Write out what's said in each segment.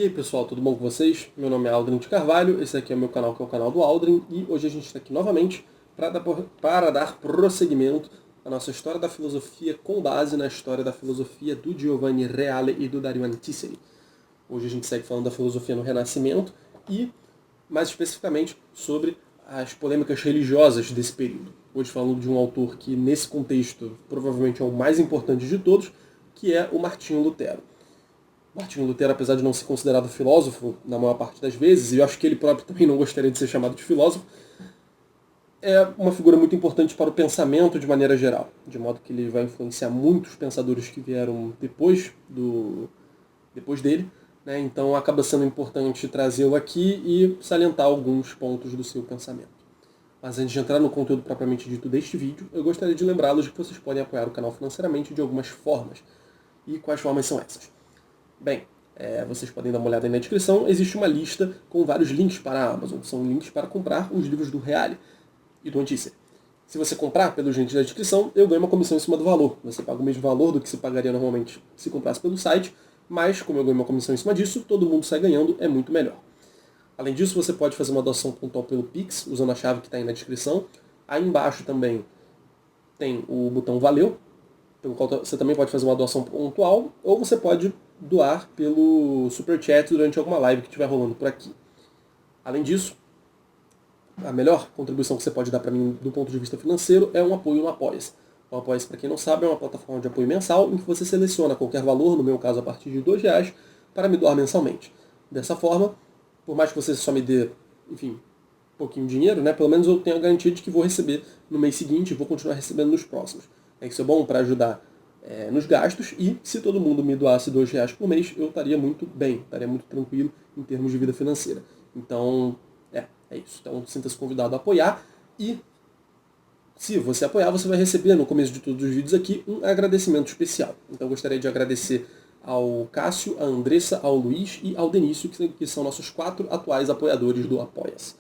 aí pessoal, tudo bom com vocês? Meu nome é Aldrin de Carvalho, esse aqui é o meu canal, que é o canal do Aldrin, e hoje a gente está aqui novamente para dar prosseguimento à nossa história da filosofia com base na história da filosofia do Giovanni Reale e do Dario Antiseri. Hoje a gente segue falando da filosofia no Renascimento e, mais especificamente, sobre as polêmicas religiosas desse período. Hoje falando de um autor que, nesse contexto, provavelmente é o mais importante de todos, que é o Martinho Lutero. Martinho Lutero, apesar de não ser considerado filósofo na maior parte das vezes, e eu acho que ele próprio também não gostaria de ser chamado de filósofo, é uma figura muito importante para o pensamento de maneira geral, de modo que ele vai influenciar muitos pensadores que vieram depois dele, né? Então acaba sendo importante trazê-lo aqui e salientar alguns pontos do seu pensamento. Mas antes de entrar no conteúdo propriamente dito deste vídeo, eu gostaria de lembrá-los de que vocês podem apoiar o canal financeiramente de algumas formas. E quais formas são essas? Bem, vocês podem dar uma olhada aí na descrição, existe uma lista com vários links para a Amazon. São links para comprar os livros do Reale e do Antiseri. Se você comprar pelos links da descrição, eu ganho uma comissão em cima do valor. Você paga o mesmo valor do que se pagaria normalmente se comprasse pelo site, mas como eu ganho uma comissão em cima disso, todo mundo sai ganhando, é muito melhor. Além disso, você pode fazer uma doação pontual pelo Pix, usando a chave que está aí na descrição. Aí embaixo também tem o botão Valeu, pelo qual você também pode fazer uma doação pontual, ou você pode doar pelo Superchat durante alguma live que estiver rolando por aqui. Além disso, a melhor contribuição que você pode dar para mim do ponto de vista financeiro é um apoio no Apoia-se. O Apoia-se, para quem não sabe, é uma plataforma de apoio mensal em que você seleciona qualquer valor, no meu caso a partir de R$2, para me doar mensalmente. Dessa forma, por mais que você só me dê, enfim, pouquinho de dinheiro, né, pelo menos eu tenho a garantia de que vou receber no mês seguinte e vou continuar recebendo nos próximos. Isso é bom para ajudar nos gastos, e se todo mundo me doasse R$2 por mês, eu estaria muito bem, estaria muito tranquilo em termos de vida financeira. Então, é isso. Então, sinta-se convidado a apoiar, e se você apoiar, você vai receber no começo de todos os vídeos aqui um agradecimento especial. Então, eu gostaria de agradecer ao Cássio, a Andressa, ao Luiz e ao Denício, que são nossos 4 atuais apoiadores do Apoia-se.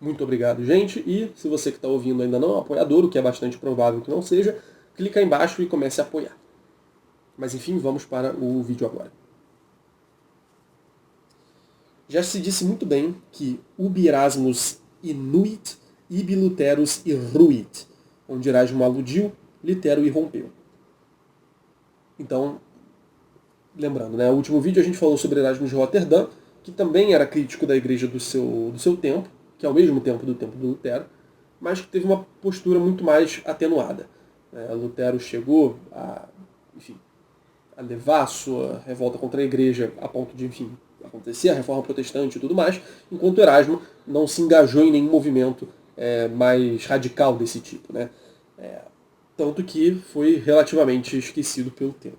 Muito obrigado, gente, e se você que está ouvindo ainda não é um apoiador, o que é bastante provável que não seja, clica aí embaixo e comece a apoiar. Mas enfim, vamos para o vídeo agora. Já se disse muito bem que ubi Erasmus inuit, ibi Luterus irruit, onde Erasmo aludiu, Lutero irrompeu. Então, lembrando, no último vídeo a gente falou sobre Erasmo de Roterdã, que também era crítico da igreja do seu tempo, que é ao mesmo tempo do tempo do Lutero, mas que teve uma postura muito mais atenuada. Lutero chegou a levar a sua revolta contra a igreja a ponto de, acontecer a reforma protestante e tudo mais, enquanto Erasmo não se engajou em nenhum movimento mais radical desse tipo. Tanto que foi relativamente esquecido pelo tempo.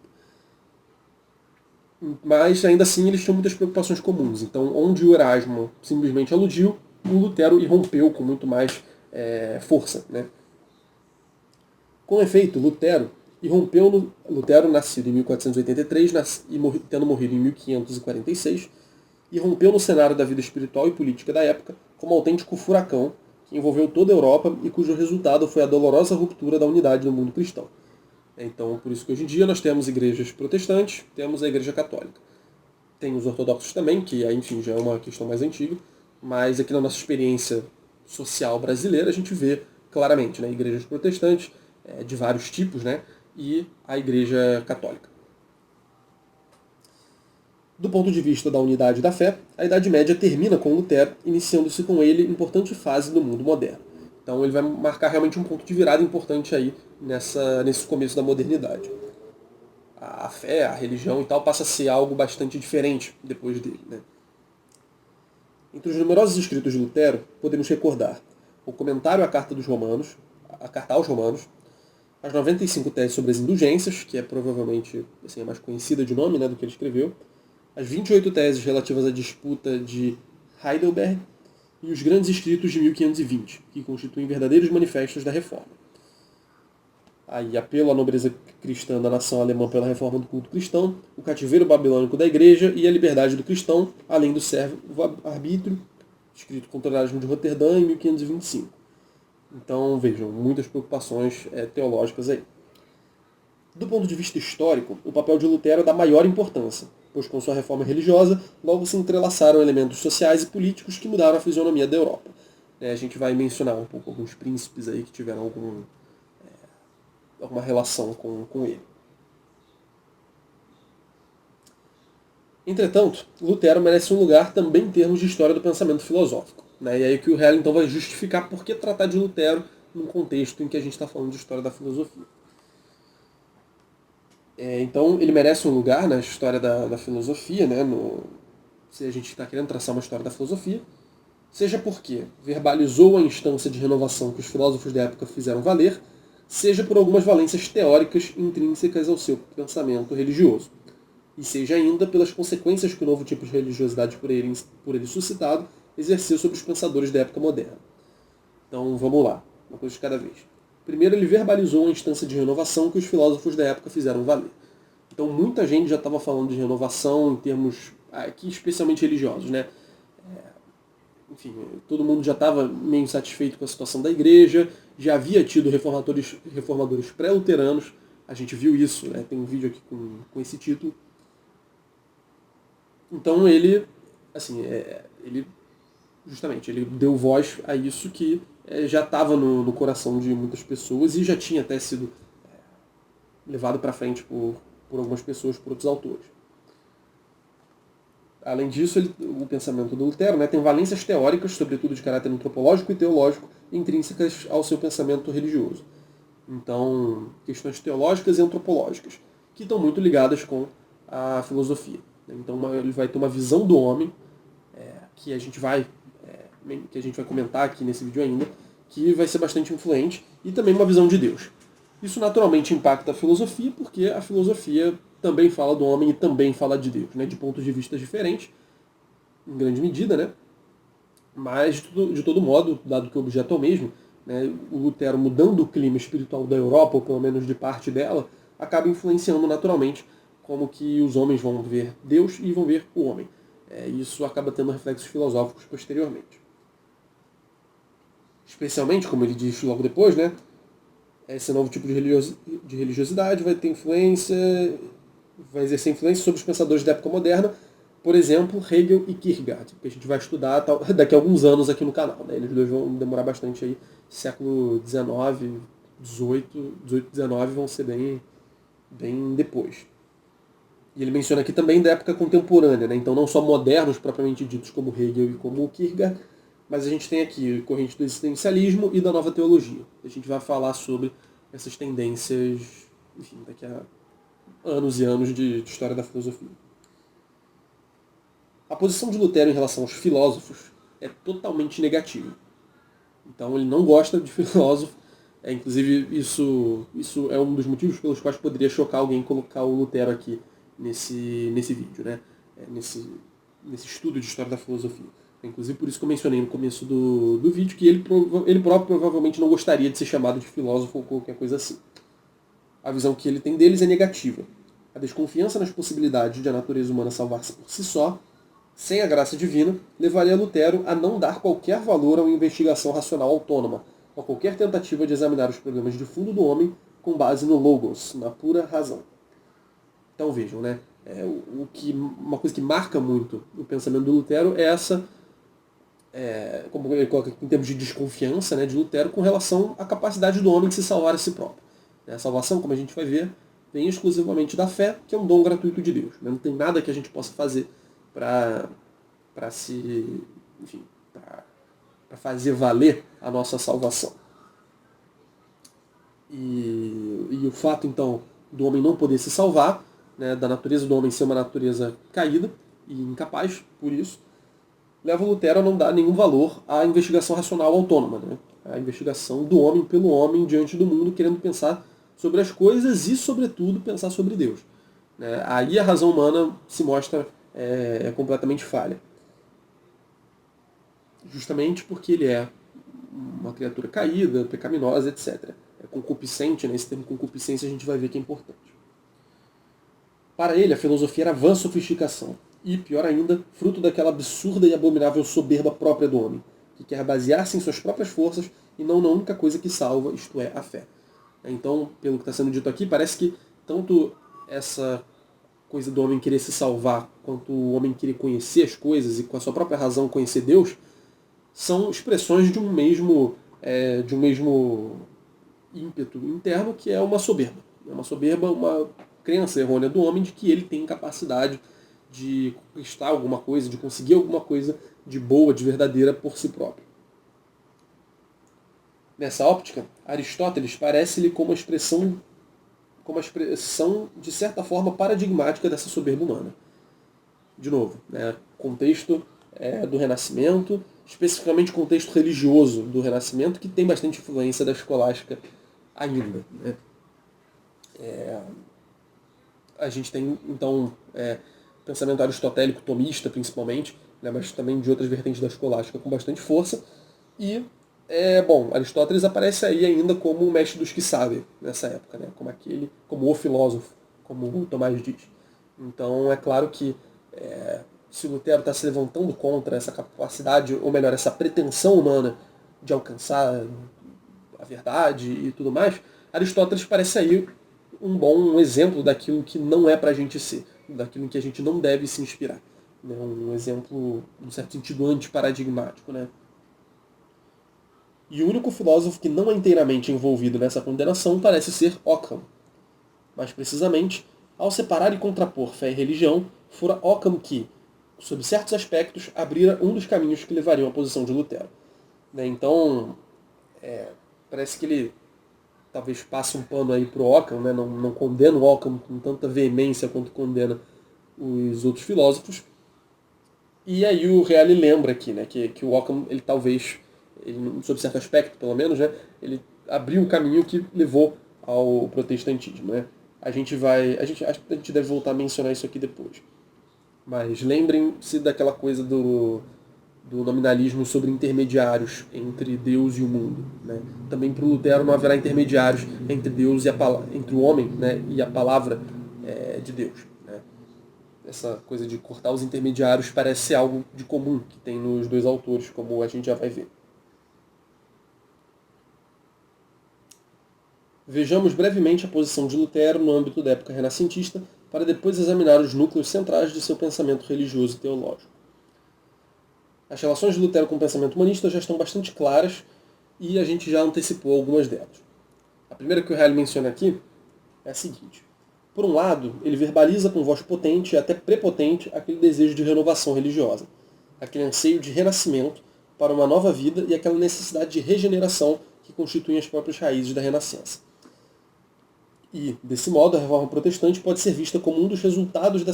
Mas ainda assim eles tinham muitas preocupações comuns. Então, onde o Erasmo simplesmente aludiu, o Lutero irrompeu com muito mais força. Com efeito, Lutero, nascido em 1483 tendo morrido em 1546, irrompeu no cenário da vida espiritual e política da época como um autêntico furacão que envolveu toda a Europa e cujo resultado foi a dolorosa ruptura da unidade do mundo cristão. Então, por isso que hoje em dia nós temos igrejas protestantes, temos a igreja católica. Tem os ortodoxos também, que enfim, já é uma questão mais antiga, mas aqui na nossa experiência social brasileira a gente vê claramente igrejas protestantes de vários tipos, e a igreja católica. Do ponto de vista da unidade da fé, a Idade Média termina com Lutero, iniciando-se com ele importante fase do mundo moderno. Então ele vai marcar realmente um ponto de virada importante aí nesse começo da modernidade. A fé, a religião e tal passa a ser algo bastante diferente depois dele. Entre os numerosos escritos de Lutero, podemos recordar o comentário à Carta aos Romanos, as 95 teses sobre as indulgências, que é provavelmente a mais conhecida de nome do que ele escreveu, as 28 teses relativas à disputa de Heidelberg e os grandes escritos de 1520, que constituem verdadeiros manifestos da reforma. Aí, apelo à nobreza cristã da nação alemã pela reforma do culto cristão, o cativeiro babilônico da igreja e a liberdade do cristão, além do servo-arbítrio, escrito contra Erasmo de Roterdã em 1525. Então, vejam, muitas preocupações teológicas aí. Do ponto de vista histórico, o papel de Lutero é da maior importância, pois com sua reforma religiosa logo se entrelaçaram elementos sociais e políticos que mudaram a fisionomia da Europa. A gente vai mencionar um pouco alguns príncipes aí que tiveram alguma relação com ele. Entretanto, Lutero merece um lugar também em termos de história do pensamento filosófico. E aí que o Hell então vai justificar por que tratar de Lutero num contexto em que a gente está falando de história da filosofia. Então ele merece um lugar na história da filosofia, se a gente está querendo traçar uma história da filosofia, seja porque verbalizou a instância de renovação que os filósofos da época fizeram valer, seja por algumas valências teóricas intrínsecas ao seu pensamento religioso, e seja ainda pelas consequências que o novo tipo de religiosidade por ele suscitado exerceu sobre os pensadores da época moderna. Então vamos lá, uma coisa de cada vez. Primeiro, ele verbalizou a instância de renovação que os filósofos da época fizeram valer. Então muita gente já estava falando de renovação em termos aqui especialmente religiosos, Enfim, todo mundo já estava meio insatisfeito com a situação da igreja, já havia tido reformadores pré-luteranos, a gente viu isso, tem um vídeo aqui com esse título. Então ele deu voz a isso que já estava no coração de muitas pessoas e já tinha até sido levado para frente por algumas pessoas, por outros autores. Além disso, o pensamento do Lutero tem valências teóricas, sobretudo de caráter antropológico e teológico, intrínsecas ao seu pensamento religioso. Então, questões teológicas e antropológicas, que estão muito ligadas com a filosofia. Então, ele vai ter uma visão do homem, que a gente vai comentar aqui nesse vídeo ainda, que vai ser bastante influente, e também uma visão de Deus. Isso naturalmente impacta a filosofia, porque a filosofia também fala do homem e também fala de Deus, de pontos de vista diferentes, em grande medida, mas de todo modo, dado que o objeto é o mesmo, o Lutero mudando o clima espiritual da Europa, ou pelo menos de parte dela, acaba influenciando naturalmente como que os homens vão ver Deus e vão ver o homem. Isso acaba tendo reflexos filosóficos posteriormente. Especialmente, como ele diz logo depois, esse novo tipo de religiosidade vai exercer influência sobre os pensadores da época moderna, por exemplo, Hegel e Kierkegaard, que a gente vai estudar daqui a alguns anos aqui no canal. Eles dois vão demorar bastante aí, século XIX, XVIII, XIX vão ser bem depois. E ele menciona aqui também da época contemporânea, então não só modernos propriamente ditos como Hegel e como Kierkegaard, mas a gente tem aqui corrente do existencialismo e da nova teologia. A gente vai falar sobre essas tendências, enfim, daqui a anos e anos de história da filosofia. A posição de Lutero em relação aos filósofos é totalmente negativa. Então ele não gosta de filósofo. Inclusive isso é um dos motivos pelos quais poderia chocar alguém colocar o Lutero aqui nesse vídeo, nesse estudo de história da filosofia. Inclusive por isso que eu mencionei no começo do vídeo que ele próprio provavelmente não gostaria de ser chamado de filósofo ou qualquer coisa assim. A visão que ele tem deles é negativa. A desconfiança nas possibilidades de a natureza humana salvar-se por si só, sem a graça divina, levaria Lutero a não dar qualquer valor a uma investigação racional autônoma, a qualquer tentativa de examinar os problemas de fundo do homem com base no logos, na pura razão. Então vejam, uma coisa que marca muito o pensamento do Lutero é essa, como ele coloca em termos de desconfiança de Lutero com relação à capacidade do homem de se salvar a si próprio. A salvação, como a gente vai ver, vem exclusivamente da fé, que é um dom gratuito de Deus. Não tem nada que a gente possa fazer para fazer valer a nossa salvação. E o fato, então, do homem não poder se salvar, da natureza do homem ser uma natureza caída e incapaz, por isso, leva o Lutero a não dar nenhum valor à investigação racional autônoma, a investigação do homem pelo homem diante do mundo, querendo pensar sobre as coisas e, sobretudo, pensar sobre Deus. Aí a razão humana se mostra completamente falha. Justamente porque ele é uma criatura caída, pecaminosa, etc. É concupiscente, esse termo concupiscência a gente vai ver que é importante. Para ele, a filosofia era vã sofisticação e, pior ainda, fruto daquela absurda e abominável soberba própria do homem, que quer basear-se em suas próprias forças e não na única coisa que salva, isto é, a fé. Então, pelo que está sendo dito aqui, parece que tanto essa coisa do homem querer se salvar, quanto o homem querer conhecer as coisas e com a sua própria razão conhecer Deus, são expressões de um mesmo ímpeto interno, que é uma soberba. É uma soberba, uma crença errônea do homem de que ele tem capacidade de conquistar alguma coisa, de conseguir alguma coisa de boa, de verdadeira por si próprio. Nessa óptica, Aristóteles parece-lhe como uma expressão, de certa forma, paradigmática dessa soberba humana. De novo, né, contexto do Renascimento, especificamente contexto religioso do Renascimento, que tem bastante influência da escolástica ainda. Né? A gente tem, então, pensamento aristotélico tomista, principalmente, né, mas também de outras vertentes da escolástica com bastante força. E, Aristóteles aparece aí ainda como o mestre dos que sabem nessa época, né, como o filósofo, como o Tomás diz. Então, é claro que se Lutero está se levantando contra essa capacidade, ou melhor, essa pretensão humana de alcançar a verdade e tudo mais, Aristóteles parece aí um bom exemplo daquilo que não é para a gente ser, daquilo em que a gente não deve se inspirar. Né? Um exemplo, num certo sentido, antiparadigmático. Né? E o único filósofo que não é inteiramente envolvido nessa condenação parece ser Occam. Mais precisamente, ao separar e contrapor fé e religião, fora Occam que, sob certos aspectos, abrira um dos caminhos que levariam à posição de Lutero. Né? Então, parece que ele talvez passe um pano aí pro Occam, né? Não condena o Occam com tanta veemência quanto condena os outros filósofos. E aí o Reale lembra aqui, né, que o Occam, ele talvez, sob certo aspecto pelo menos, né, ele abriu o caminho que levou ao protestantismo. Né? A gente deve voltar a mencionar isso aqui depois. Mas lembrem-se daquela coisa do nominalismo sobre intermediários entre Deus e o mundo. Né? Também para o Lutero não haverá intermediários entre Deus e entre o homem, né, e a palavra de Deus. Né? Essa coisa de cortar os intermediários parece ser algo de comum que tem nos dois autores, como a gente já vai ver. Vejamos brevemente a posição de Lutero no âmbito da época renascentista, para depois examinar os núcleos centrais de seu pensamento religioso e teológico. As relações de Lutero com o pensamento humanista já estão bastante claras e a gente já antecipou algumas delas. A primeira que o Reale menciona aqui é a seguinte. Por um lado, ele verbaliza com voz potente e até prepotente aquele desejo de renovação religiosa, aquele anseio de renascimento para uma nova vida e aquela necessidade de regeneração que constituem as próprias raízes da Renascença. E, desse modo, a Reforma Protestante pode ser vista como um dos resultados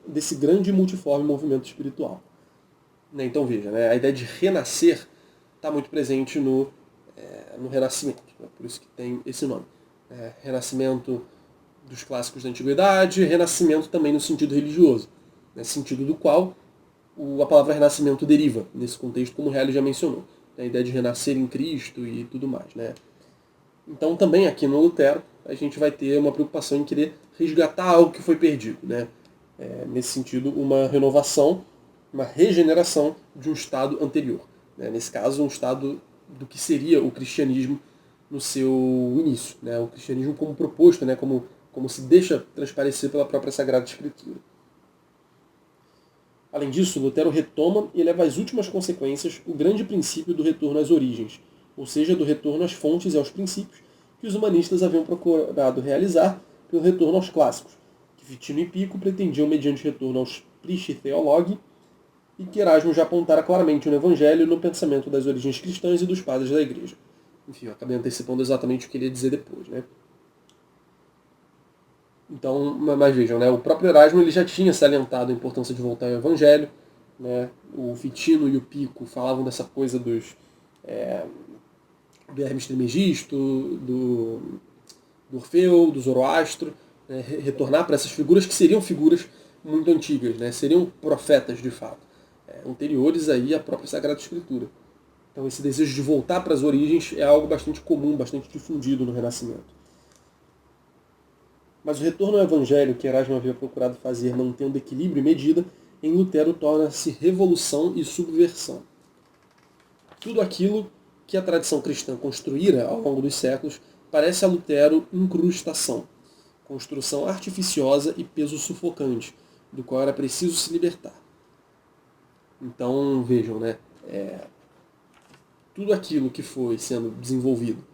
desse grande e multiforme movimento espiritual. Então veja, né, a ideia de renascer está muito presente no Renascimento, né, por isso que tem esse nome. Renascimento dos clássicos da Antiguidade, renascimento também no sentido religioso, né, sentido do qual a palavra renascimento deriva, nesse contexto, como o Reale já mencionou. A ideia de renascer em Cristo e tudo mais. Né. Então também aqui no Lutero a gente vai ter uma preocupação em querer resgatar algo que foi perdido. Né. Nesse sentido, uma renovação, uma regeneração de um estado anterior. Né? Nesse caso, um estado do que seria o cristianismo no seu início. Né? O cristianismo como proposto, né? como se deixa transparecer pela própria Sagrada Escritura. Além disso, Lutero retoma e leva às últimas consequências o grande princípio do retorno às origens, ou seja, do retorno às fontes e aos princípios que os humanistas haviam procurado realizar pelo retorno aos clássicos, que Ficino e Pico pretendiam mediante retorno aos Prisci Theologi, e que Erasmo já apontara claramente no Evangelho no pensamento das origens cristãs e dos padres da Igreja. Enfim, eu acabei antecipando exatamente o que ele ia dizer depois. Né? Então, mas vejam, né, o próprio Erasmo ele já tinha salientado a importância de voltar ao Evangelho. Né? O Ficino e o Pico falavam dessa coisa do Hermes Trismegisto, do Orfeu, do Zoroastro, né? Retornar para essas figuras que seriam figuras muito antigas, né? Seriam profetas de fato. Anteriores aí à própria Sagrada Escritura. Então esse desejo de voltar para as origens é algo bastante comum, bastante difundido no Renascimento. Mas o retorno ao Evangelho que Erasmo havia procurado fazer mantendo equilíbrio e medida, em Lutero torna-se revolução e subversão. Tudo aquilo que a tradição cristã construíra ao longo dos séculos parece a Lutero incrustação, construção artificiosa e peso sufocante, do qual era preciso se libertar. Então, vejam, né, tudo aquilo que foi sendo desenvolvido,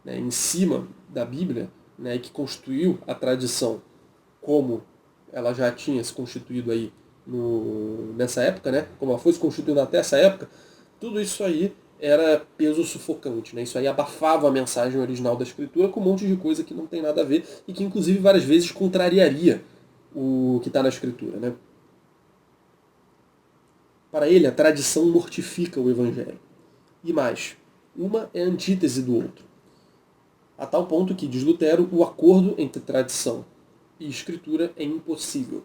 né, em cima da Bíblia, né, e que constituiu a tradição como ela já tinha se constituído aí nessa época, né, como ela foi se constituindo até essa época, tudo isso aí era peso sufocante, né? Isso aí abafava a mensagem original da Escritura com um monte de coisa que não tem nada a ver e que inclusive várias vezes contrariaria o que está na Escritura, né? Para ele, a tradição mortifica o Evangelho. E mais, uma é antítese do outro. A tal ponto que, diz Lutero, o acordo entre tradição e Escritura é impossível.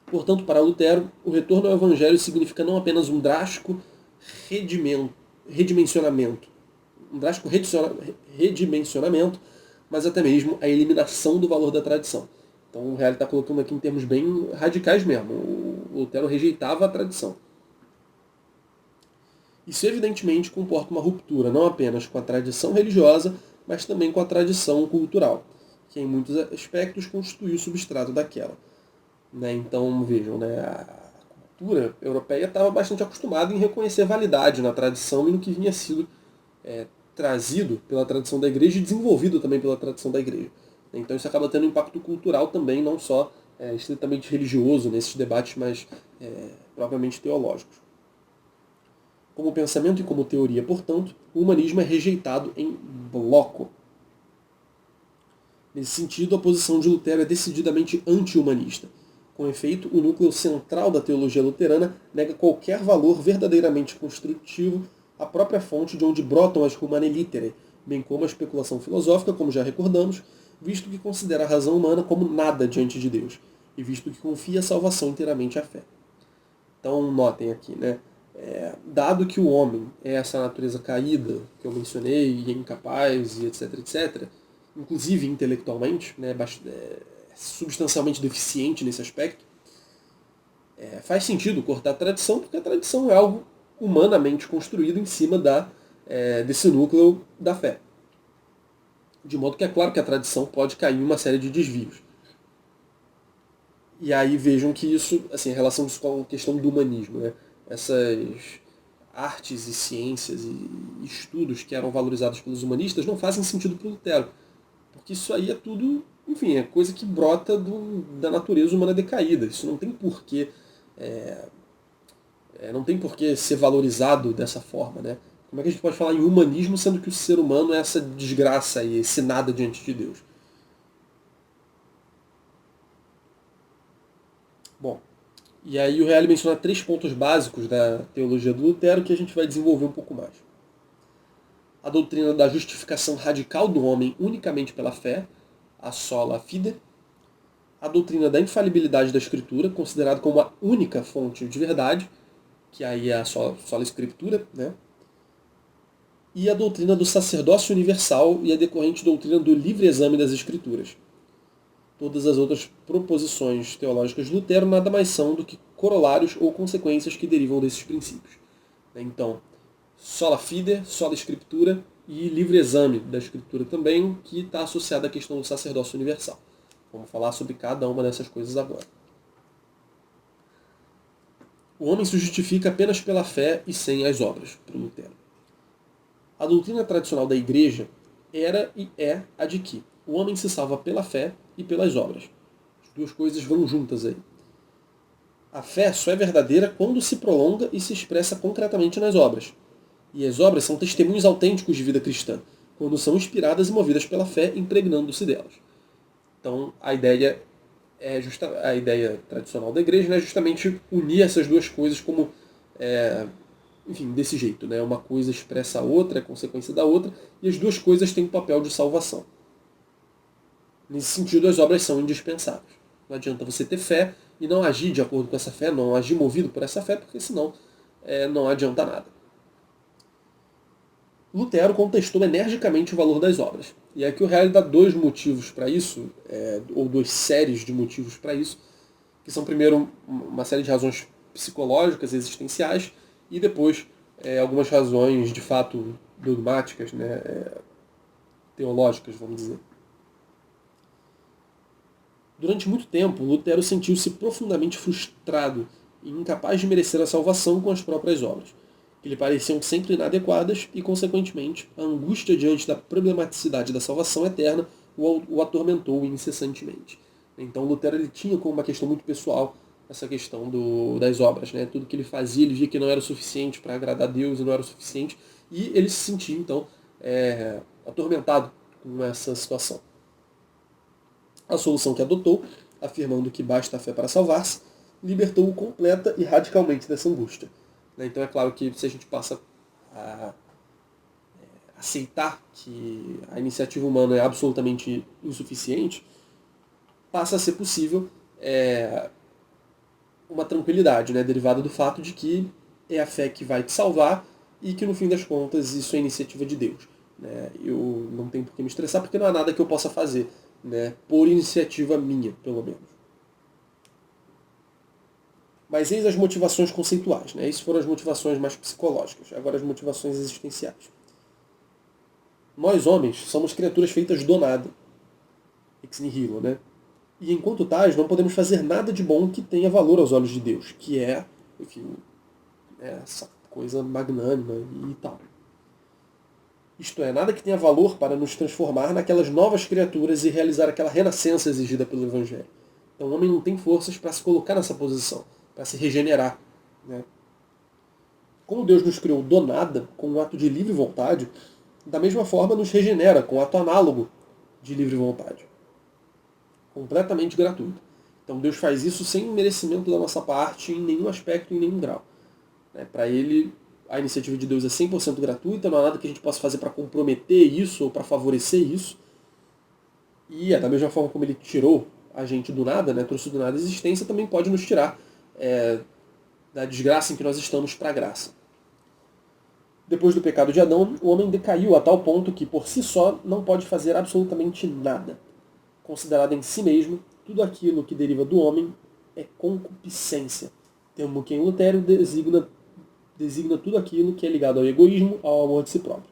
Portanto, para Lutero, o retorno ao Evangelho significa não apenas um drástico redimensionamento, redimensionamento, mas até mesmo a eliminação do valor da tradição. Então o Reale está colocando aqui em termos bem radicais mesmo. O Lutero rejeitava a tradição. Isso evidentemente comporta uma ruptura não apenas com a tradição religiosa, mas também com a tradição cultural, que em muitos aspectos constitui o substrato daquela. Né? Então vejam, né? A cultura europeia estava bastante acostumada em reconhecer validade na tradição e no que vinha sido trazido pela tradição da igreja e desenvolvido também pela tradição da igreja. Então isso acaba tendo um impacto cultural também, não só estritamente religioso nesses debates mais propriamente teológicos. Como pensamento e como teoria, portanto, o humanismo é rejeitado em bloco. Nesse sentido, a posição de Lutero é decididamente anti-humanista. Com efeito, o núcleo central da teologia luterana nega qualquer valor verdadeiramente construtivo à própria fonte de onde brotam as humanae literae, bem como a especulação filosófica, como já recordamos, visto que considera a razão humana como nada diante de Deus, e visto que confia a salvação inteiramente à fé. Então, notem aqui, né? Dado que o homem é essa natureza caída que eu mencionei, e é incapaz, e etc, etc., inclusive intelectualmente, né, substancialmente deficiente nesse aspecto, faz sentido cortar a tradição, porque a tradição é algo humanamente construído em cima desse núcleo da fé. De modo que é claro que a tradição pode cair em uma série de desvios. E aí vejam que isso, assim, em relação com a questão do humanismo, né? Essas artes e ciências e estudos que eram valorizados pelos humanistas não fazem sentido para o Lutero. Porque isso aí é tudo, enfim, é coisa que brota da natureza humana decaída. Isso não tem porquê, não tem porquê ser valorizado dessa forma, né? Como é que a gente pode falar em humanismo sendo que o ser humano é essa desgraça e esse nada diante de Deus? Bom, e aí o Reale menciona 3 pontos básicos da teologia do Lutero que a gente vai desenvolver um pouco mais. A doutrina da justificação radical do homem unicamente pela fé, a sola fide. A doutrina da infalibilidade da Escritura, considerada como a única fonte de verdade, que aí é a sola Escritura, né? E a doutrina do sacerdócio universal e a decorrente doutrina do livre exame das Escrituras. Todas as outras proposições teológicas de Lutero nada mais são do que corolários ou consequências que derivam desses princípios. Então, sola fide, sola Escritura e livre exame da Escritura também, que está associada à questão do sacerdócio universal. Vamos falar sobre cada uma dessas coisas agora. O homem se justifica apenas pela fé e sem as obras, para Lutero. A doutrina tradicional da Igreja era e é a de que o homem se salva pela fé e pelas obras. As duas coisas vão juntas aí. A fé só é verdadeira quando se prolonga e se expressa concretamente nas obras. E as obras são testemunhos autênticos de vida cristã, quando são inspiradas e movidas pela fé, impregnando-se delas. Então, a ideia tradicional da Igreja é justamente unir essas duas coisas como, enfim, desse jeito, né? Uma coisa expressa a outra, é consequência da outra, e as duas coisas têm um papel de salvação. Nesse sentido, as obras são indispensáveis. Não adianta você ter fé e não agir de acordo com essa fé, não agir movido por essa fé, porque senão não adianta nada. Lutero contestou energicamente o valor das obras. E aqui o Reale dá 2 motivos para isso, ou 2 séries de motivos para isso, que são, primeiro, uma série de razões psicológicas, existenciais, e depois algumas razões, de fato, dogmáticas, né, teológicas, vamos dizer. Durante muito tempo, Lutero sentiu-se profundamente frustrado e incapaz de merecer a salvação com as próprias obras, que lhe pareciam sempre inadequadas e, consequentemente, a angústia diante da problematicidade da salvação eterna o atormentou incessantemente. Então Lutero ele tinha como uma questão muito pessoal essa questão das obras, né? Tudo que ele fazia, ele via que não era o suficiente para agradar a Deus e não era o suficiente, e ele se sentia, então, atormentado com essa situação. A solução que adotou, afirmando que basta a fé para salvar-se, libertou-o completa e radicalmente dessa angústia. Então é claro que se a gente passa a aceitar que a iniciativa humana é absolutamente insuficiente, passa a ser possível uma tranquilidade, né, derivada do fato de que é a fé que vai te salvar e que no fim das contas isso é iniciativa de Deus. Né? Eu não tenho por que me estressar porque não há nada que eu possa fazer, né, por iniciativa minha, pelo menos. Mas eis as motivações conceituais, né? Essas foram as motivações mais psicológicas, agora as motivações existenciais. Nós, homens, somos criaturas feitas do nada, ex nihilo, né? E enquanto tais, não podemos fazer nada de bom que tenha valor aos olhos de Deus, que é, enfim, essa coisa magnânima e tal. Isto é, nada que tenha valor para nos transformar naquelas novas criaturas e realizar aquela renascença exigida pelo Evangelho. Então o homem não tem forças para se colocar nessa posição, para se regenerar. Né? Como Deus nos criou do nada, com um ato de livre vontade, da mesma forma nos regenera com um ato análogo de livre vontade. Completamente gratuito. Então Deus faz isso sem merecimento da nossa parte em nenhum aspecto, em nenhum grau. Para ele, a iniciativa de Deus é 100% gratuita, não há nada que a gente possa fazer para comprometer isso ou para favorecer isso. E da mesma forma como ele tirou a gente do nada, né, trouxe do nada a existência, também pode nos tirar da desgraça em que nós estamos para a graça. Depois do pecado de Adão, o homem decaiu a tal ponto que, por si só, não pode fazer absolutamente nada. Considerado em si mesmo, tudo aquilo que deriva do homem é concupiscência, termo que em Lutero designa tudo aquilo que é ligado ao egoísmo, ao amor de si próprio.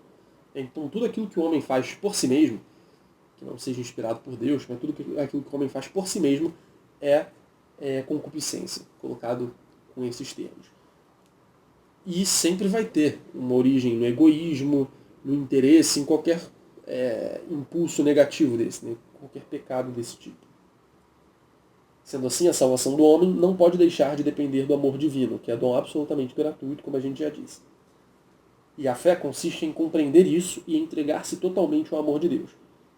Então, tudo aquilo que o homem faz por si mesmo, que não seja inspirado por Deus, mas tudo aquilo que o homem faz por si mesmo é concupiscência, colocado com esses termos. E sempre vai ter uma origem no egoísmo, no interesse, em qualquer impulso negativo desse, né? Qualquer pecado desse tipo. Sendo assim, a salvação do homem não pode deixar de depender do amor divino, que é dom absolutamente gratuito, como a gente já disse. E a fé consiste em compreender isso e entregar-se totalmente ao amor de Deus.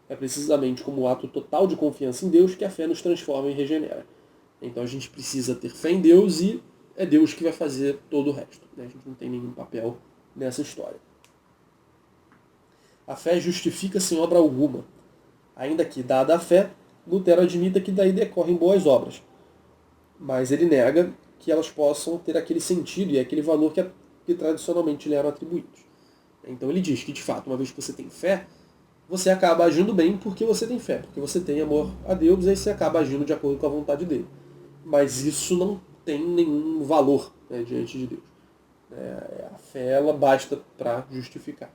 É precisamente como o ato total de confiança em Deus que a fé nos transforma e regenera. Então a gente precisa ter fé em Deus e é Deus que vai fazer todo o resto. Né? A gente não tem nenhum papel nessa história. A fé justifica sem obra alguma. Ainda que, dada a fé, Lutero admita que daí decorrem boas obras. Mas ele nega que elas possam ter aquele sentido e aquele valor que tradicionalmente lhe eram atribuídos. Então ele diz que, de fato, uma vez que você tem fé, você acaba agindo bem porque você tem fé, porque você tem amor a Deus, e aí você acaba agindo de acordo com a vontade dele. Mas isso não tem nenhum valor, né, diante de Deus. A fé ela basta para justificar.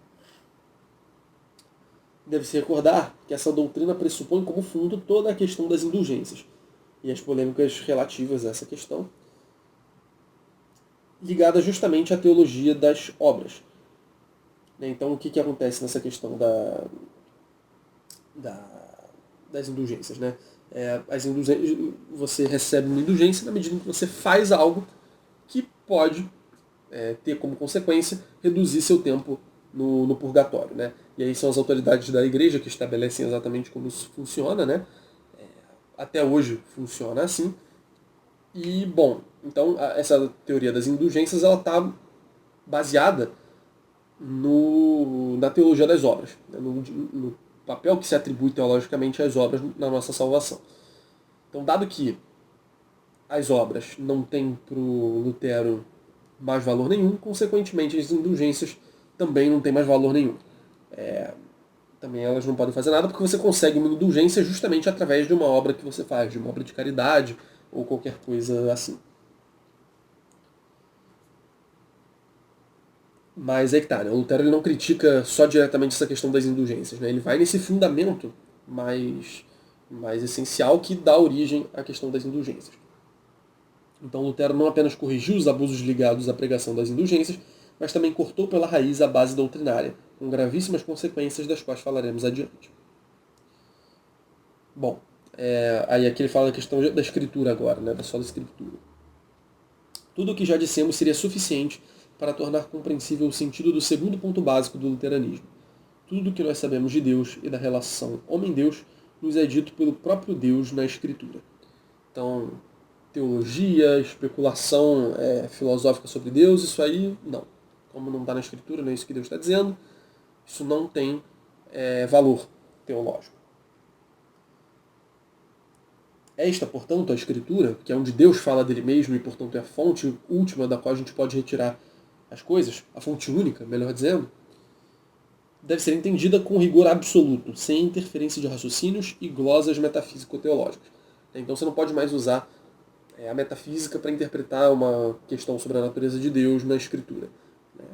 Deve-se recordar que essa doutrina pressupõe como fundo toda a questão das indulgências e as polêmicas relativas a essa questão, ligada justamente à teologia das obras. Então, o que acontece nessa questão das indulgências? Né? As indulgências, você recebe uma indulgência na medida em que você faz algo que pode ter como consequência reduzir seu tempo no purgatório. Né? E aí são as autoridades da igreja que estabelecem exatamente como isso funciona. Né? Até hoje funciona assim. E, bom, então essa teoria das indulgências ela está baseada na teologia das obras, né? no papel que se atribui teologicamente às obras na nossa salvação. Então, dado que as obras não têm para o Lutero mais valor nenhum, consequentemente as indulgências também não têm mais valor nenhum. Também elas não podem fazer nada porque você consegue uma indulgência justamente através de uma obra que você faz, de uma obra de caridade ou qualquer coisa assim. Mas é que tá, né? O Lutero ele não critica só diretamente essa questão das indulgências, né? Ele vai nesse fundamento mais mais essencial que dá origem à questão das indulgências. Então Lutero não apenas corrigiu os abusos ligados à pregação das indulgências, mas também cortou pela raiz a base doutrinária, com gravíssimas consequências das quais falaremos adiante. Bom, aí aqui ele fala da questão da escritura agora, né, da sola escritura. Tudo o que já dissemos seria suficiente para tornar compreensível o sentido do segundo ponto básico do luteranismo. Tudo o que nós sabemos de Deus e da relação homem-Deus nos é dito pelo próprio Deus na Escritura. Então, teologia, especulação filosófica sobre Deus, isso aí não. Como não está na Escritura, não é isso que Deus está dizendo, isso não tem valor teológico. Esta, portanto, a Escritura, que é onde Deus fala dele mesmo e, portanto, é a fonte última da qual a gente pode retirar as coisas, a fonte única, melhor dizendo, deve ser entendida com rigor absoluto, sem interferência de raciocínios e glosas metafísico-teológicas. Então você não pode mais usar a metafísica para interpretar uma questão sobre a natureza de Deus na Escritura.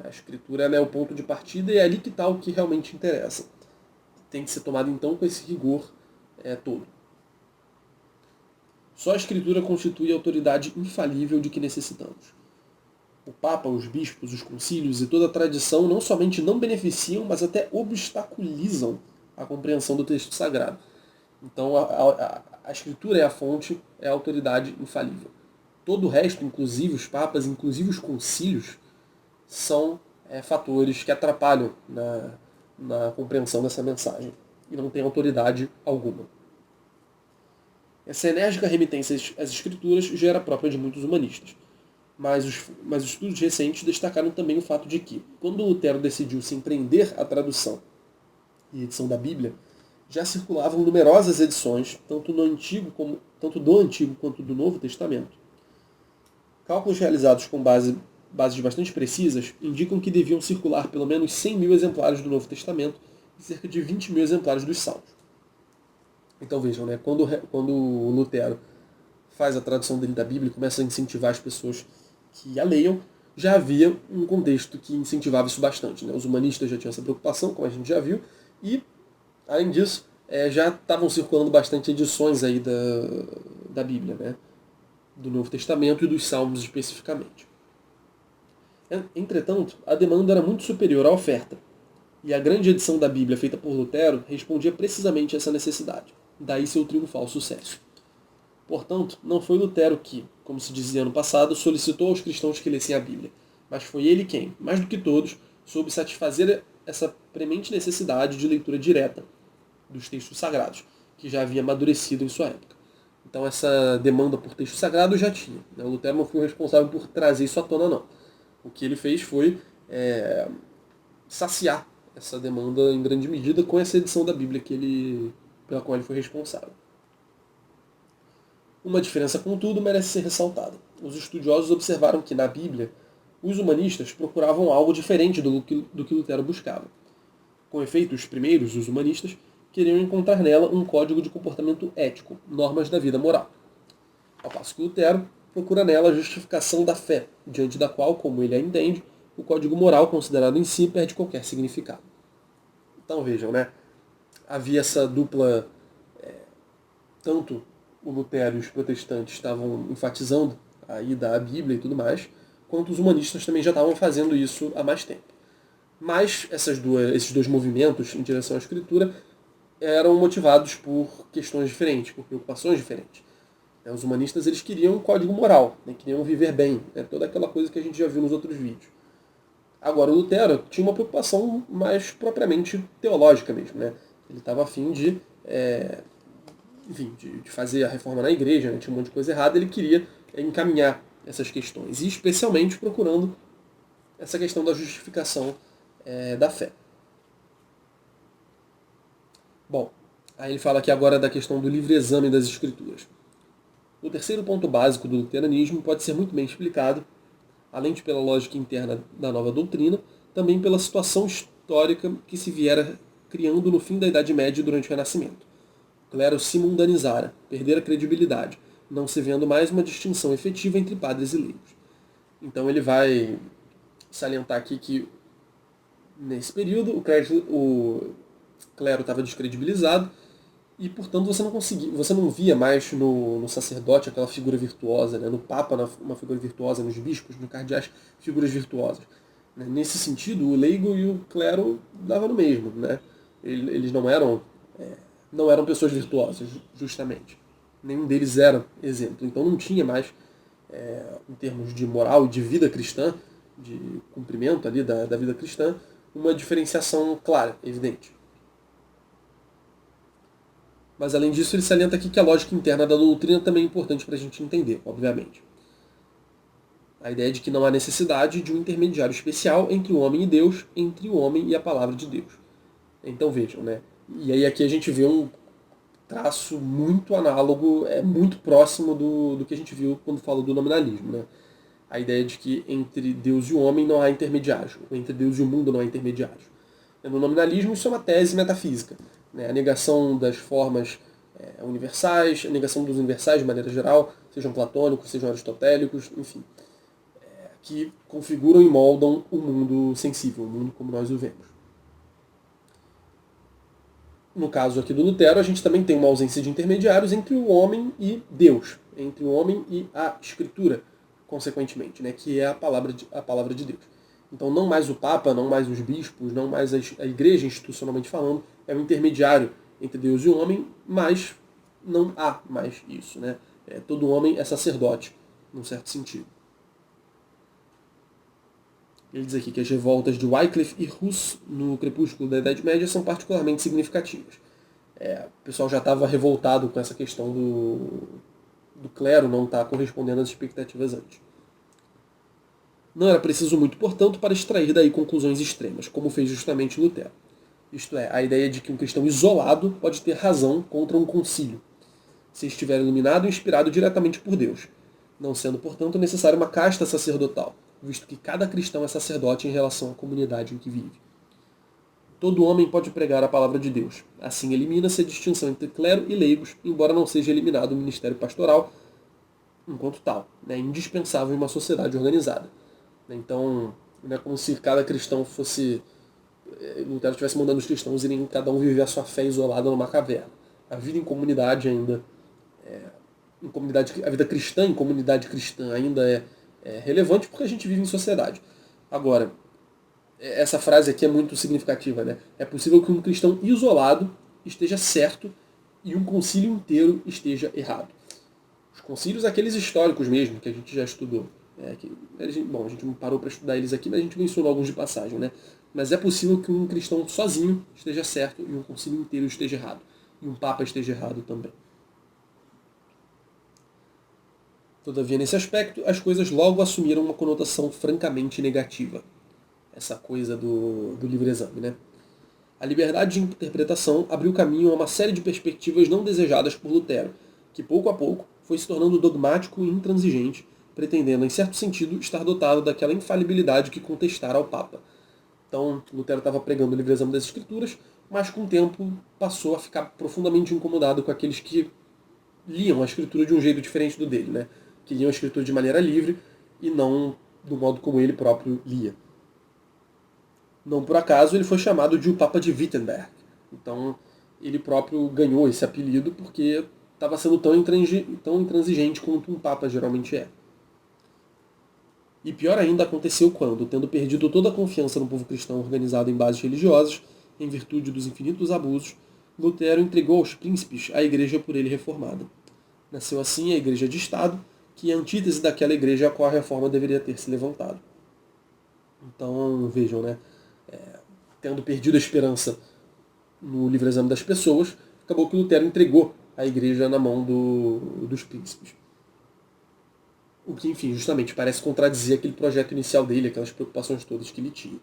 A Escritura é o ponto de partida e é ali que está o que realmente interessa. Tem que ser tomado então com esse rigor todo. Só a Escritura constitui a autoridade infalível de que necessitamos. O Papa, os bispos, os concílios e toda a tradição não somente não beneficiam, mas até obstaculizam a compreensão do texto sagrado. Então a Escritura é a fonte, é a autoridade infalível. Todo o resto, inclusive os papas, inclusive os concílios, são fatores que atrapalham na compreensão dessa mensagem e não têm autoridade alguma. Essa enérgica remitência às Escrituras já era própria de muitos humanistas. Mas os estudos recentes destacaram também o fato de que, quando Lutero decidiu se empreender a tradução e edição da Bíblia, já circulavam numerosas edições, tanto do Antigo quanto do Novo Testamento. Cálculos realizados com bases bastante precisas indicam que deviam circular pelo menos 100.000 exemplares do Novo Testamento e cerca de 20.000 exemplares dos Salmos. Então vejam, né, quando o Lutero faz a tradução dele da Bíblia e começa a incentivar as pessoas que a leiam, já havia um contexto que incentivava isso bastante. Né? Os humanistas já tinham essa preocupação, como a gente já viu, e, além disso, já estavam circulando bastante edições aí da Bíblia, né? Do Novo Testamento e dos Salmos especificamente. Entretanto, a demanda era muito superior à oferta, e a grande edição da Bíblia feita por Lutero respondia precisamente a essa necessidade. Daí seu triunfal sucesso. Portanto, não foi Lutero que, como se dizia no passado, solicitou aos cristãos que lessem a Bíblia, mas foi ele quem, mais do que todos, soube satisfazer essa premente necessidade de leitura direta dos textos sagrados, que já havia amadurecido em sua época. Então essa demanda por texto sagrado já tinha. O Lutero não foi o responsável por trazer isso à tona, não. O que ele fez foi saciar essa demanda em grande medida com essa edição da Bíblia pela qual ele foi responsável. Uma diferença, contudo, merece ser ressaltada. Os estudiosos observaram que, na Bíblia, os humanistas procuravam algo diferente do que Lutero buscava. Com efeito, os primeiros, os humanistas, queriam encontrar nela um código de comportamento ético, normas da vida moral. Ao passo que Lutero procura nela a justificação da fé, diante da qual, como ele a entende, o código moral considerado em si perde qualquer significado. Então vejam, né? Havia essa dupla, tanto o Lutero e os protestantes estavam enfatizando a ida à Bíblia e tudo mais, quanto os humanistas também já estavam fazendo isso há mais tempo. Mas esses dois movimentos em direção à Escritura eram motivados por questões diferentes, por preocupações diferentes. Os humanistas eles queriam um código moral, queriam viver bem, toda aquela coisa que a gente já viu nos outros vídeos. Agora, o Lutero tinha uma preocupação mais propriamente teológica mesmo. Né? Ele estava a fim de fazer a reforma na igreja, tinha um monte de coisa errada, ele queria encaminhar essas questões, e especialmente procurando essa questão da justificação da fé. Bom, aí ele fala aqui agora da questão do livre exame das Escrituras. O terceiro ponto básico do luteranismo pode ser muito bem explicado, além de pela lógica interna da nova doutrina, também pela situação histórica que se viera criando no fim da Idade Média e durante o Renascimento. O clero se mundanizara, perdera credibilidade, não se vendo mais uma distinção efetiva entre padres e leigos. Então ele vai salientar aqui que, nesse período, o clero estava descredibilizado E, portanto, você não via mais no sacerdote aquela figura virtuosa, né? No Papa uma figura virtuosa, nos bispos, no cardeais, figuras virtuosas. Né? Nesse sentido, o leigo e o clero dava no mesmo. Né? Eles não eram pessoas virtuosas, justamente. Nenhum deles era exemplo. Então não tinha mais, em termos de moral e de vida cristã, de cumprimento ali da vida cristã, uma diferenciação clara, evidente. Mas, além disso, ele salienta aqui que a lógica interna da doutrina também é importante para a gente entender, obviamente. A ideia de que não há necessidade de um intermediário especial entre o homem e Deus, entre o homem e a palavra de Deus. Então vejam, né? E aí aqui a gente vê um traço muito análogo, muito próximo do que a gente viu quando falou do nominalismo, né? A ideia de que entre Deus e o homem não há intermediários, ou entre Deus e o mundo não há intermediários. No nominalismo isso é uma tese metafísica, né? A negação das formas universais, a negação dos universais de maneira geral, sejam platônicos, sejam aristotélicos, enfim, que configuram e moldam o mundo sensível, o mundo como nós o vemos. No caso aqui do Lutero, a gente também tem uma ausência de intermediários entre o homem e Deus, entre o homem e a Escritura, consequentemente, né, que é a palavra de Deus. Então não mais o Papa, não mais os bispos, não mais a Igreja institucionalmente falando, é o intermediário entre Deus e o homem, mas não há mais isso. Né? Todo homem é sacerdote, num certo sentido. Ele diz aqui que as revoltas de Wycliffe e Hus no crepúsculo da Idade Média são particularmente significativas. O pessoal já estava revoltado com essa questão do clero não estar correspondendo às expectativas antes. Não era preciso muito, portanto, para extrair daí conclusões extremas, como fez justamente Lutero. Isto é, a ideia de que um cristão isolado pode ter razão contra um concílio, se estiver iluminado e inspirado diretamente por Deus, não sendo, portanto, necessária uma casta sacerdotal, visto que cada cristão é sacerdote em relação à comunidade em que vive. Todo homem pode pregar a palavra de Deus. Assim elimina-se a distinção entre clero e leigos, embora não seja eliminado o ministério pastoral enquanto tal, né, indispensável em uma sociedade organizada. Então, não é como se cada cristão fosse... Lutero estivesse mandando os cristãos irem cada um viver a sua fé isolada numa caverna. A vida em comunidade ainda... a vida cristã em comunidade cristã ainda é relevante porque a gente vive em sociedade. Agora, essa frase aqui é muito significativa, né? É possível que um cristão isolado esteja certo e um concílio inteiro esteja errado. Os concílios, aqueles históricos mesmo, que a gente já estudou. A gente não parou para estudar eles aqui, mas a gente mencionou alguns de passagem, né? Mas é possível que um cristão sozinho esteja certo e um concílio inteiro esteja errado. E um papa esteja errado também. Todavia, nesse aspecto, as coisas logo assumiram uma conotação francamente negativa. Essa coisa do livre-exame, né? A liberdade de interpretação abriu caminho a uma série de perspectivas não desejadas por Lutero, que pouco a pouco foi se tornando dogmático e intransigente, pretendendo, em certo sentido, estar dotado daquela infalibilidade que contestara ao Papa. Então, Lutero estava pregando o livre-exame das Escrituras, mas com o tempo passou a ficar profundamente incomodado com aqueles que liam a Escritura de um jeito diferente do dele, né? Que liam a Escritura de maneira livre e não do modo como ele próprio lia. Não por acaso ele foi chamado de o Papa de Wittenberg. Então ele próprio ganhou esse apelido porque estava sendo tão intransigente quanto um Papa geralmente é. E pior ainda aconteceu quando, tendo perdido toda a confiança no povo cristão organizado em bases religiosas, em virtude dos infinitos abusos, Lutero entregou aos príncipes a igreja por ele reformada. Nasceu assim a Igreja de Estado, que é a antítese daquela igreja a qual a reforma deveria ter se levantado. Então, vejam, né? Tendo perdido a esperança no livre-exame das pessoas, acabou que Lutero entregou a igreja na mão dos príncipes. O que, enfim, justamente parece contradizer aquele projeto inicial dele, aquelas preocupações todas que ele tinha.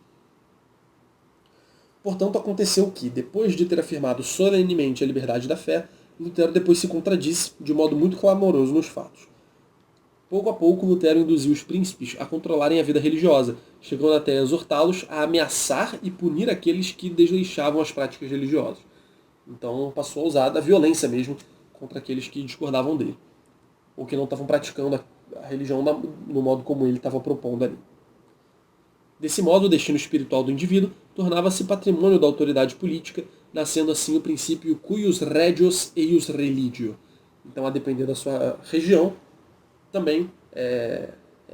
Portanto, aconteceu que, depois de ter afirmado solenemente a liberdade da fé, Lutero depois se contradisse de modo muito clamoroso nos fatos. Pouco a pouco, Lutero induziu os príncipes a controlarem a vida religiosa, chegando até a exortá-los a ameaçar e punir aqueles que desleixavam as práticas religiosas. Então passou a usar da violência mesmo contra aqueles que discordavam dele, ou que não estavam praticando a religião no modo como ele estava propondo ali. Desse modo, o destino espiritual do indivíduo tornava-se patrimônio da autoridade política, nascendo assim o princípio cuius regios eius religio. Então, a depender da sua região, também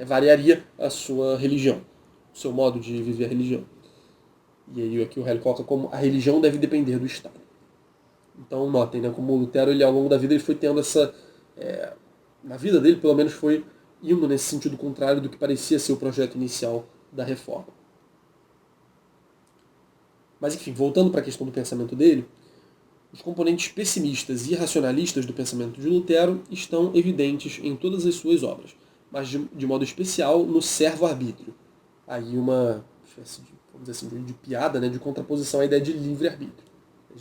variaria a sua religião, o seu modo de viver a religião. E aí aqui o Hélio coloca como a religião deve depender do Estado. Então notem, né, como o Lutero ele, ao longo da vida ele foi tendo essa... na vida dele, pelo menos, foi indo nesse sentido contrário do que parecia ser o projeto inicial da reforma. Mas enfim, voltando para a questão do pensamento dele, os componentes pessimistas e racionalistas do pensamento de Lutero estão evidentes em todas as suas obras, mas de modo especial no servo-arbítrio. Aí uma espécie de, vamos dizer assim, de piada, né, de contraposição à ideia de livre-arbítrio.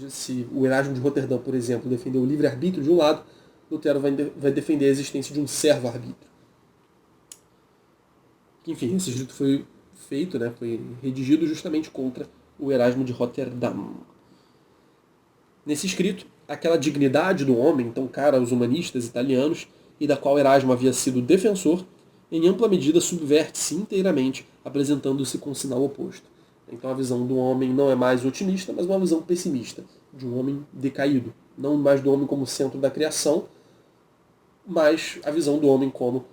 Se o Erasmo de Roterdã, por exemplo, defendeu o livre-arbítrio de um lado, Lutero vai defender a existência de um servo-arbítrio. Enfim, esse escrito foi feito, né, foi redigido justamente contra o Erasmo de Roterdã. Nesse escrito, aquela dignidade do homem, tão cara aos humanistas italianos, e da qual Erasmo havia sido defensor, em ampla medida subverte-se inteiramente, apresentando-se com sinal oposto. Então a visão do homem não é mais otimista, mas uma visão pessimista, de um homem decaído. Não mais do homem como centro da criação, mas a visão do homem como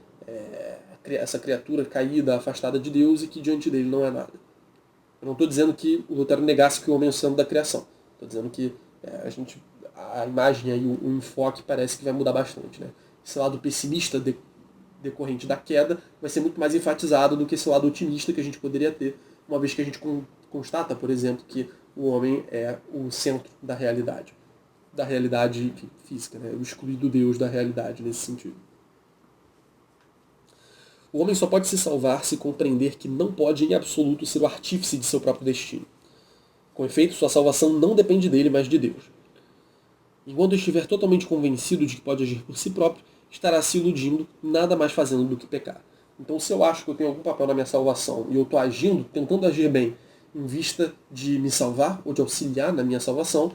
essa criatura caída, afastada de Deus e que diante dele não é nada. Eu não estou dizendo que o Lutero negasse que o homem é o centro da criação. Estou dizendo que a imagem aí, o enfoque parece que vai mudar bastante, né? Esse lado pessimista decorrente da queda vai ser muito mais enfatizado do que esse lado otimista que a gente poderia ter, uma vez que a gente constata, por exemplo, que o homem é o centro da realidade enfim, física, né? O excluído Deus da realidade nesse sentido. O homem só pode se salvar se compreender que não pode em absoluto ser o artífice de seu próprio destino. Com efeito, sua salvação não depende dele, mas de Deus. Enquanto estiver totalmente convencido de que pode agir por si próprio, estará se iludindo, nada mais fazendo do que pecar. Então, se eu acho que eu tenho algum papel na minha salvação e eu estou agindo, tentando agir bem, em vista de me salvar, ou de auxiliar na minha salvação,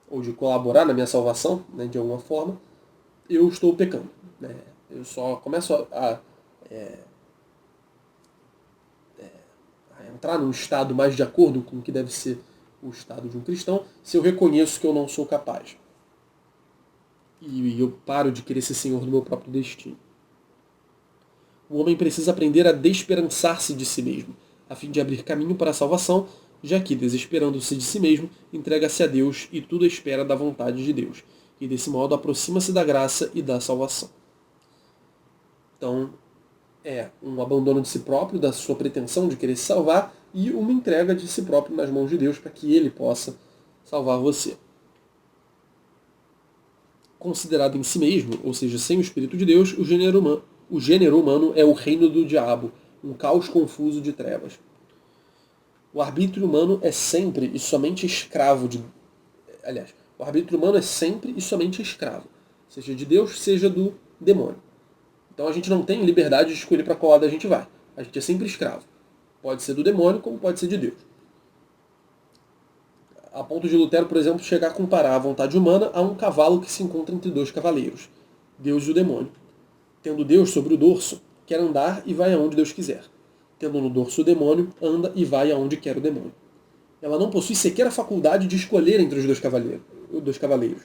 ou de colaborar na minha salvação, né, de alguma forma, eu estou pecando. Né? Eu só começo a entrar num estado mais de acordo com o que deve ser o estado de um cristão, se eu reconheço que eu não sou capaz. E eu paro de querer ser senhor do meu próprio destino. O homem precisa aprender a desesperançar-se de si mesmo, a fim de abrir caminho para a salvação, já que, desesperando-se de si mesmo, entrega-se a Deus e tudo espera da vontade de Deus, e desse modo aproxima-se da graça e da salvação. Então, é um abandono de si próprio, da sua pretensão de querer se salvar, e uma entrega de si próprio nas mãos de Deus para que Ele possa salvar você. Considerado em si mesmo, ou seja, sem o Espírito de Deus, o gênero humano é o reino do diabo, um caos confuso de trevas. O arbítrio humano é sempre e somente escravo de... Aliás, o arbítrio humano é sempre e somente escravo, seja de Deus, seja do demônio. Então a gente não tem liberdade de escolher para qual lado a gente vai. A gente é sempre escravo. Pode ser do demônio, como pode ser de Deus. A ponto de Lutero, por exemplo, chegar a comparar a vontade humana a um cavalo que se encontra entre dois cavaleiros, Deus e o demônio. Tendo Deus sobre o dorso, quer andar e vai aonde Deus quiser. Tendo no dorso o demônio, anda e vai aonde quer o demônio. Ela não possui sequer a faculdade de escolher entre os dois cavaleiros.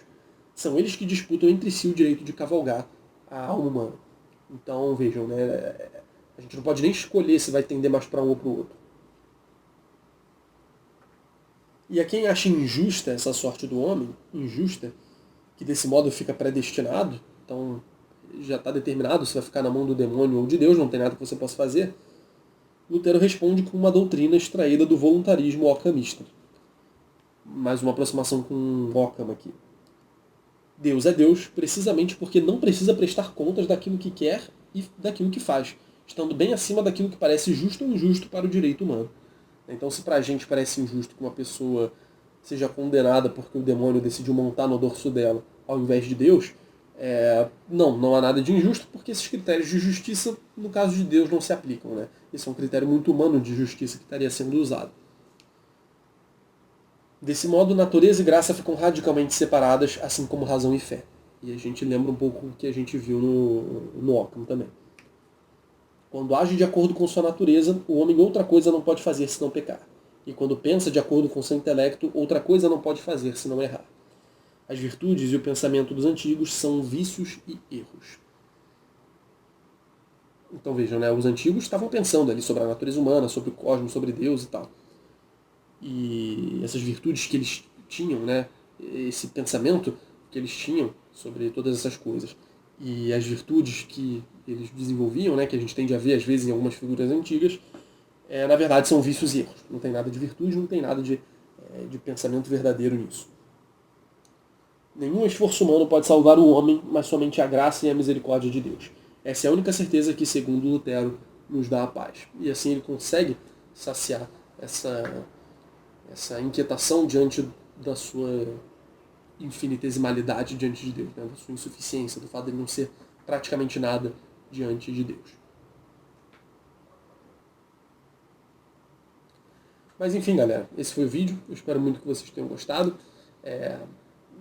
São eles que disputam entre si o direito de cavalgar a alma humana. Então, vejam, né? A gente não pode nem escolher se vai tender mais para um ou para o outro. E a quem acha injusta essa sorte do homem, injusta, que desse modo fica predestinado, então já está determinado se vai ficar na mão do demônio ou de Deus, não tem nada que você possa fazer, Lutero responde com uma doutrina extraída do voluntarismo occamista. Mais uma aproximação com Ockham aqui. Deus é Deus precisamente porque não precisa prestar contas daquilo que quer e daquilo que faz, estando bem acima daquilo que parece justo ou injusto para o direito humano. Então, se para a gente parece injusto que uma pessoa seja condenada porque o demônio decidiu montar no dorso dela ao invés de Deus, não há nada de injusto, porque esses critérios de justiça, no caso de Deus, não se aplicam. Né? Esse é um critério muito humano de justiça que estaria sendo usado. Desse modo, natureza e graça ficam radicalmente separadas, assim como razão e fé. E a gente lembra um pouco o que a gente viu no Ockham também. Quando age de acordo com sua natureza, o homem outra coisa não pode fazer senão pecar. e quando pensa de acordo com seu intelecto, outra coisa não pode fazer senão errar. As virtudes e o pensamento dos antigos são vícios e erros. Então vejam, né, os antigos estavam pensando ali sobre a natureza humana, sobre o cosmos, sobre Deus e tal. E essas virtudes que eles tinham, né, esse pensamento que eles tinham sobre todas essas coisas, e as virtudes que eles desenvolviam, né, que a gente tende a ver às vezes em algumas figuras antigas, na verdade são vícios e erros. Não tem nada de virtude, não tem nada de pensamento verdadeiro nisso. Nenhum esforço humano pode salvar o homem, mas somente a graça e a misericórdia de Deus. Essa é a única certeza que, segundo Lutero, nos dá a paz. E assim ele consegue saciar essa inquietação diante da sua infinitesimalidade diante de Deus, né? Da sua insuficiência, do fato de ele não ser praticamente nada diante de Deus. Mas enfim, galera, esse foi o vídeo. Eu espero muito que vocês tenham gostado.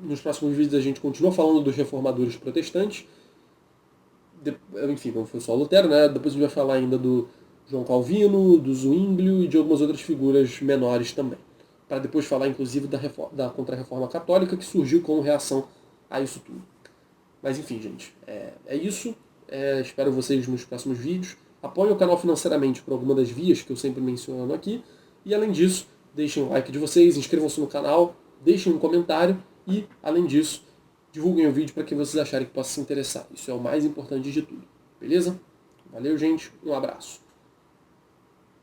Nos próximos vídeos a gente continua falando dos reformadores protestantes. Enfim, não foi só Lutero, né? Depois a gente vai falar ainda do João Calvino, do Zwinglio e de algumas outras figuras menores também. Para depois falar, inclusive, da Contra-Reforma Católica, que surgiu como reação a isso tudo. Mas enfim, gente, é isso. Espero vocês nos próximos vídeos. Apoiem o canal financeiramente por alguma das vias que eu sempre menciono aqui. E além disso, deixem o like de vocês, inscrevam-se no canal, deixem um comentário e, além disso, divulguem o vídeo para quem vocês acharem que possa se interessar. Isso é o mais importante de tudo. Beleza? Valeu, gente. Um abraço.